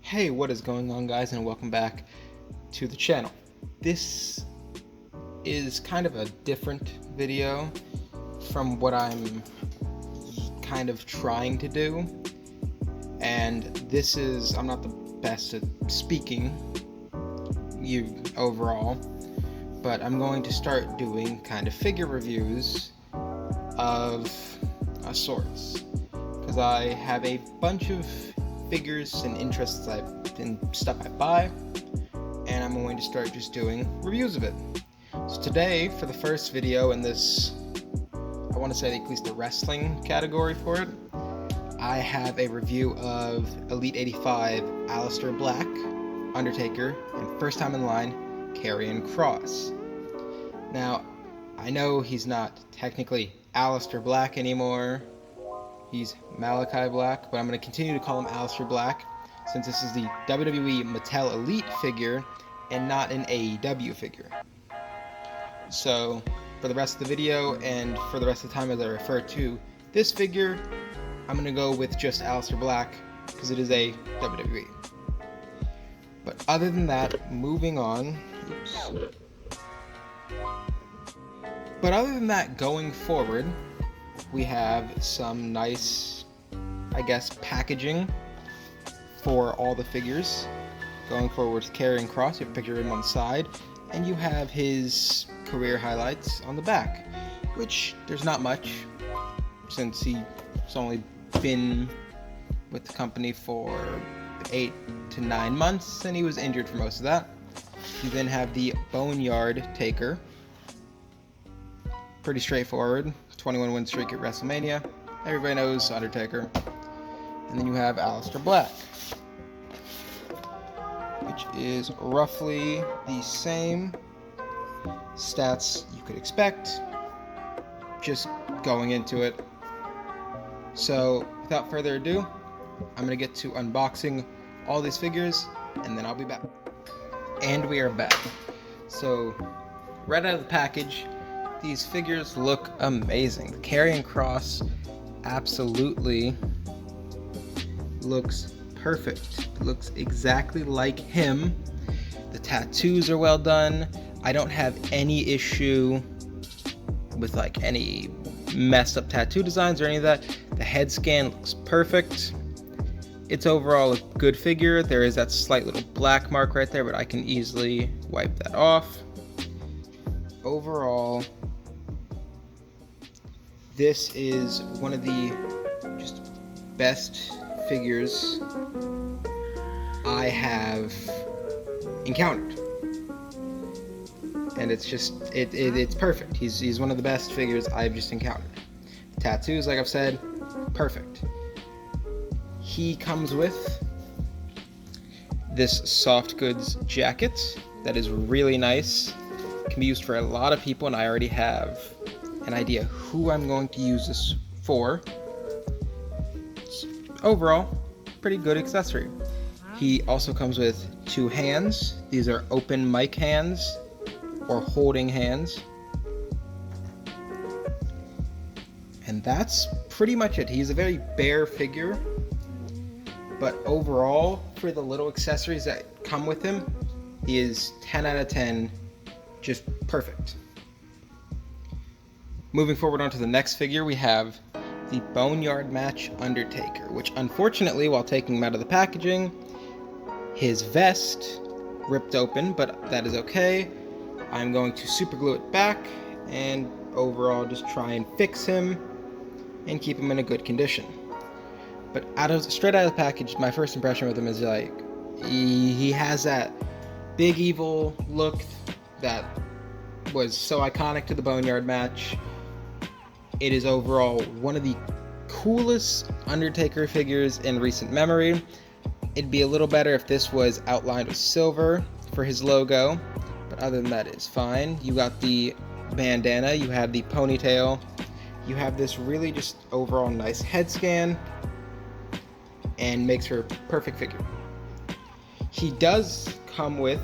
Hey, what is going on, guys, and welcome back to the channel. This is kind of a different video from what I'm kind of trying to do, and I'm not the best at speaking overall, but I'm going to start doing kind of figure reviews of sorts, because I have a bunch of figures and interests in stuff I buy, and I'm going to start just doing reviews of it. So today, for the first video in this, I want to say at least the wrestling category for it, I have a review of Elite 85 Aleister Black, Undertaker, and first time in line, Karrion Kross. Now, I know he's not technically Aleister Black anymore. He's Malachi Black, but I'm going to continue to call him Aleister Black since this is the WWE Mattel Elite figure and not an AEW figure. So for the rest of the video and for the rest of the time as I refer to this figure, I'm going to go with just Aleister Black because it is a WWE. But other than that, moving on. But other than that, going forward, we have some nice, I guess, packaging for all the figures. Going forward with Karrion Kross, you have a picture of him on the side, and you have his career highlights on the back, which there's not much, since he's only been with the company for 8 to 9 months, and he was injured for most of that. You then have the Boneyard Taker. Pretty straightforward, 21 win streak at WrestleMania. Everybody knows Undertaker. And then you have Aleister Black, which is roughly the same stats you could expect, just going into it. So without further ado, I'm going to get to unboxing all these figures, and then I'll be back. And we are back. So right out of the package, these figures look amazing. The Karrion Kross absolutely looks perfect. It looks exactly like him. The tattoos are well done. I don't have any issue with like any messed up tattoo designs or any of that. The head scan looks perfect. It's overall a good figure. There is that slight little black mark right there, but I can easily wipe that off. Overall, this is one of the just best figures I have encountered, and it's just it's perfect. He's one of the best figures I've just encountered. Tattoos, like I've said, perfect. He comes with this soft goods jacket that is really nice. Can be used for a lot of people, and I already have an idea who I'm going to use this for. Overall, pretty good accessory. He also comes with 2 hands. These are open mic hands or holding hands. And that's pretty much it. He's a very bare figure, but overall, for the little accessories that come with him, he is 10 out of 10, just perfect. Moving forward onto the next figure, we have the Boneyard Match Undertaker, which unfortunately, while taking him out of the packaging, his vest ripped open, but that is okay. I'm going to super glue it back and overall just try and fix him and keep him in a good condition. But straight out of the package, my first impression with him is like, he has that big evil look that was so iconic to the Boneyard Match. It is overall one of the coolest Undertaker figures in recent memory. It'd be a little better if this was outlined with silver for his logo, but other than that, it's fine. You got the bandana, you have the ponytail, you have this really just overall nice head scan, and makes her a perfect figure. He does come with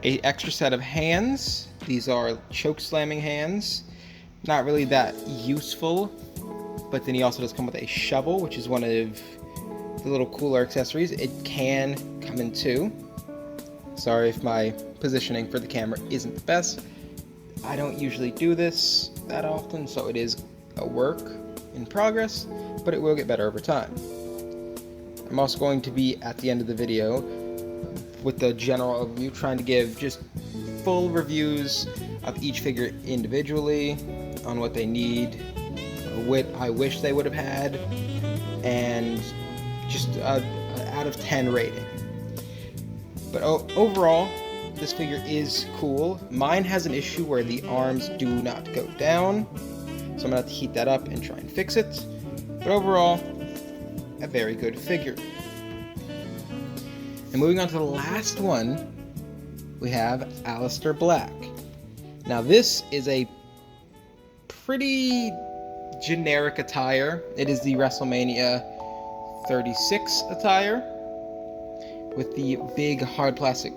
an extra set of hands. These are choke slamming hands. Not really that useful, but then he also does come with a shovel, which is one of the little cooler accessories. It can come in two. Sorry if my positioning for the camera isn't the best. I don't usually do this that often, so it is a work in progress, but it will get better over time. I'm also going to be at the end of the video with the general overview, trying to give just full reviews of each figure individually, on what they need, what I wish they would have had, and just out of 10 rating. But overall, this figure is cool. Mine has an issue where the arms do not go down, so I'm gonna have to heat that up and try and fix it. But overall, a very good figure. And moving on to the last one, we have Aleister Black. Now this is a pretty generic attire. It is the WrestleMania 36 attire with the big hard plastic,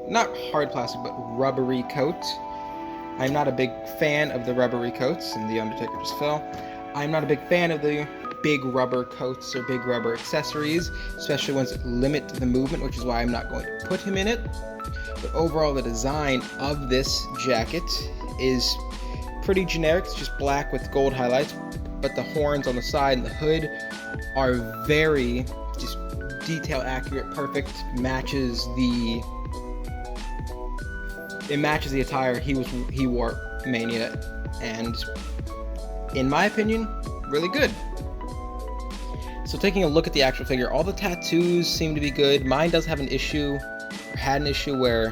not hard plastic, but rubbery coat. I'm not a big fan of the rubbery coats, and the Undertaker just fell. I'm not a big fan of the big rubber coats or big rubber accessories, especially ones that limit the movement, which is why I'm not going to put him in it. But overall, the design of this jacket is pretty generic. It's just black with gold highlights, but the horns on the side and the hood are very just detail accurate, perfect, matches the attire he wore Mania, and in my opinion, really good. So taking a look at the actual figure, all the tattoos seem to be good. Mine does have an issue, or had an issue, where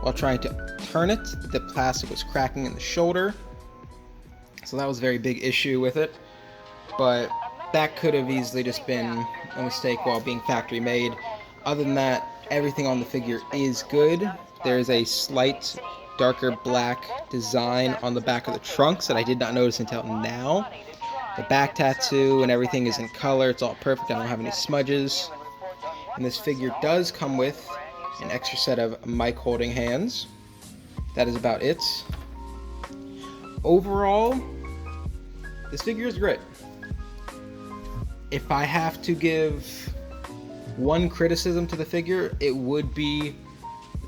while trying to turn it, the plastic was cracking in the shoulder. So that was a very big issue with it. But that could have easily just been a mistake while being factory made. Other than that, everything on the figure is good. There is a slight darker black design on the back of the trunks that I did not notice until now. The back tattoo and everything is in color. It's all perfect. I don't have any smudges. And this figure does come with an extra set of mic holding hands. That is about it. Overall, this figure is great. If I have to give one criticism to the figure, it would be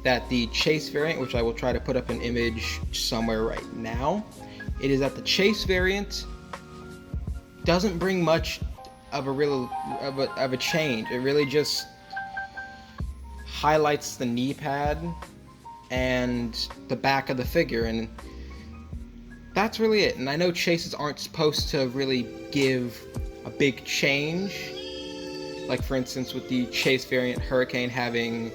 that the Chase variant, which I will try to put up an image somewhere right now, it is that the Chase variant doesn't bring much of a change. It really just highlights the knee pad and the back of the figure, and that's really it. And I know Chases aren't supposed to really give a big change, like for instance with the Chase variant Hurricane having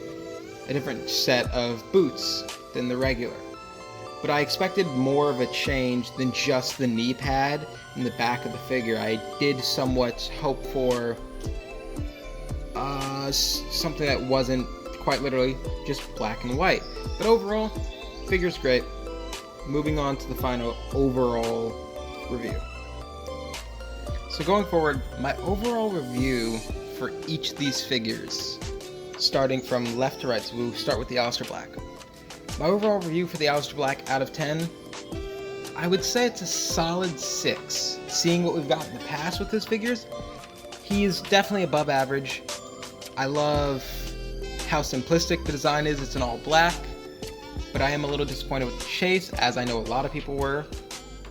a different set of boots than the regular. But I expected more of a change than just the knee pad in the back of the figure. I did somewhat hope for something that wasn't quite literally just black and white. But overall, figure's great. Moving on to the final overall review. So going forward, my overall review for each of these figures, starting from left to right, so we'll start with the Aleister Black. My overall review for the Aleister Black out of 10, I would say it's a solid 6. Seeing what we've got in the past with his figures, he is definitely above average. I love how simplistic the design is. It's in all black, but I am a little disappointed with the Chase, as I know a lot of people were.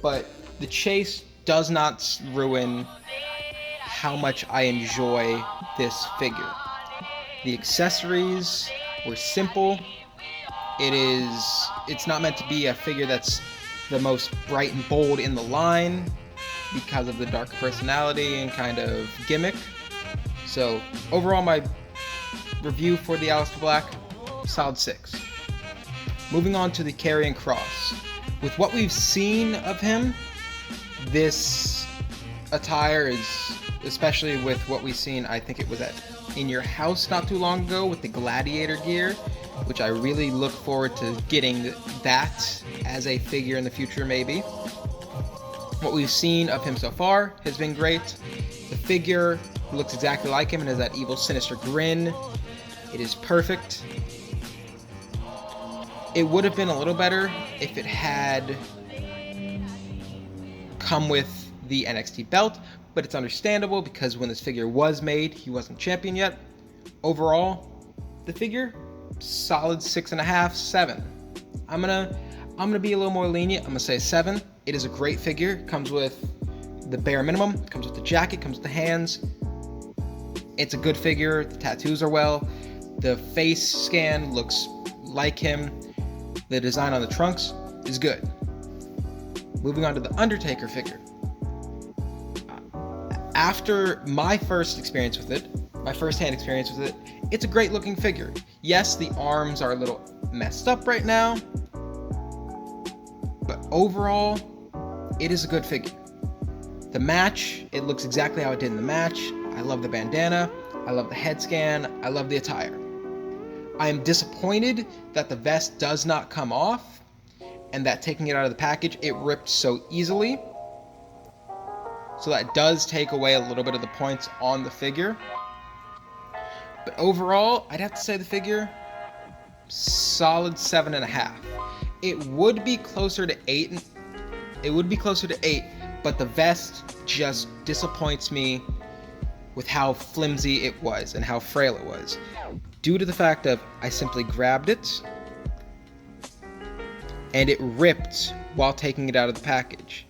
But the Chase does not ruin how much I enjoy this figure. The accessories were simple. It's not meant to be a figure that's the most bright and bold in the line because of the dark personality and kind of gimmick. So overall, my review for the Aleister Black, solid 6. Moving on to the Karrion Kross. With what we've seen of him, this attire is, especially with what we've seen, I think it was at In Your House not too long ago with the gladiator gear, which I really look forward to getting that as a figure in the future maybe. What we've seen of him so far has been great. The figure looks exactly like him and has that evil, sinister grin. It is perfect. It would have been a little better if it had come with the NXT belt, but it's understandable because when this figure was made, he wasn't champion yet. Overall, the figure, solid 6.5, 7. I'm gonna be a little more lenient. I'm gonna say 7. It is a great figure. Comes with the bare minimum. Comes with the jacket. Comes with the hands. It's a good figure. The tattoos are well. The face scan looks like him. The design on the trunks is good. Moving on to the Undertaker figure. After my first experience with it, my first-hand experience with it, it's a great looking figure. Yes, the arms are a little messed up right now, but overall, it is a good figure. The match, it looks exactly how it did in the match. I love the bandana, I love the head scan, I love the attire. I am disappointed that the vest does not come off, and that taking it out of the package, it ripped so easily. So that does take away a little bit of the points on the figure. But overall, I'd have to say the figure, solid 7.5. It would be closer to 8. It would be closer to 8, but the vest just disappoints me with how flimsy it was and how frail it was. Due to the fact of I simply grabbed it and it ripped while taking it out of the package.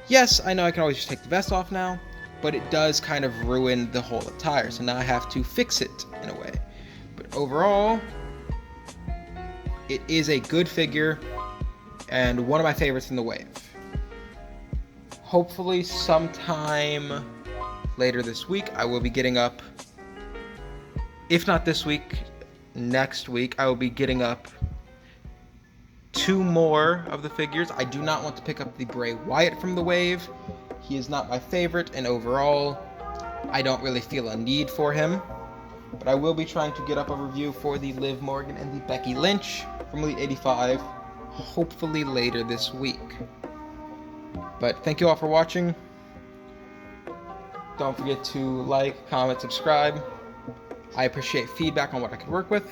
Yes, I know I can always just take the vest off now, but it does kind of ruin the whole attire, so now I have to fix it in a way. But overall, it is a good figure and one of my favorites in the wave. Hopefully sometime later this week I will be getting up, if not this week, next week I will be getting up 2 more of the figures. I do not want to pick up the Bray Wyatt from the wave. He is not my favorite, and overall, I don't really feel a need for him. But I will be trying to get up a review for the Liv Morgan and the Becky Lynch from Elite 85, hopefully later this week. But thank you all for watching. Don't forget to like, comment, subscribe. I appreciate feedback on what I could work with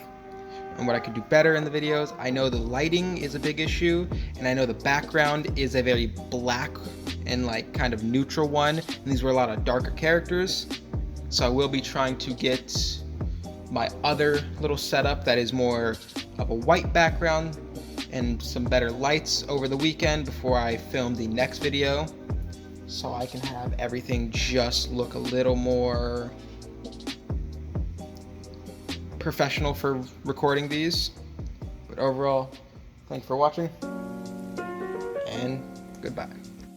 and what I could do better in the videos. I know the lighting is a big issue, and I know the background is a very black and like kind of neutral one, and these were a lot of darker characters. So I will be trying to get my other little setup that is more of a white background and some better lights over the weekend before I film the next video, so I can have everything just look a little more professional for recording these. But overall, thanks for watching, and goodbye.